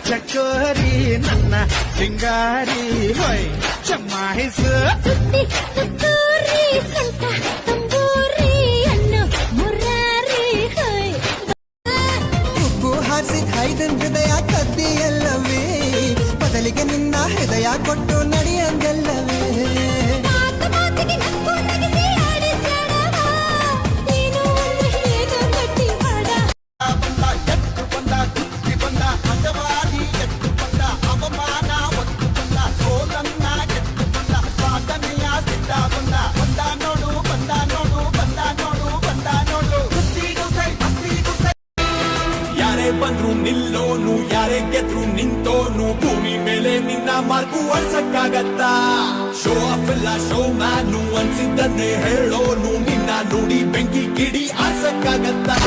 ಚಕೋರಿ ನನ್ನ ಸಿಂಗಾರಿ ಹೊಯ್ ಚಮ್ಮಾಹಿಸು ತುತ್ತೂರಿ ಸಂತ ತಂಬೂರಿ ಅನ್ನು ಮುರಾರಿ ಹೊಯ್ ಉಪ್ಪು ಹಾರಿಸಿದ ಹೈದನ್ ಹೃದಯ ಕದ್ದಿಯಲ್ಲವೇ ಬದಲಿಗೆ ನಿನ್ನ ಹೃದಯ ಕೊಟ್ಟು ನಡೆಯಂಗಲ್ಲವೇ ಬಂದ್ರು ನಿಲ್ಲೋನು ಯಾರೇ ಗೆದ್ರು ನಿಂತೋನು ಭೂಮಿ ಮೇಲೆ ನಿನ್ನ ಮಾರ್ಕು ಅಳ್ಸಕ್ಕಾಗತ್ತಾ ಶೋ ಆಫ್ ಇಲ್ಲ ಶೋ ಮ್ಯಾನು ಅನ್ಸಿದ್ದನ್ನೇ ಹೇಳೋನು ನಿನ್ನ ನೋಡಿ ಬೆಂಕಿ ಕಿಡಿ ಆರ್ಸಕ್ಕಾಗತ್ತಾ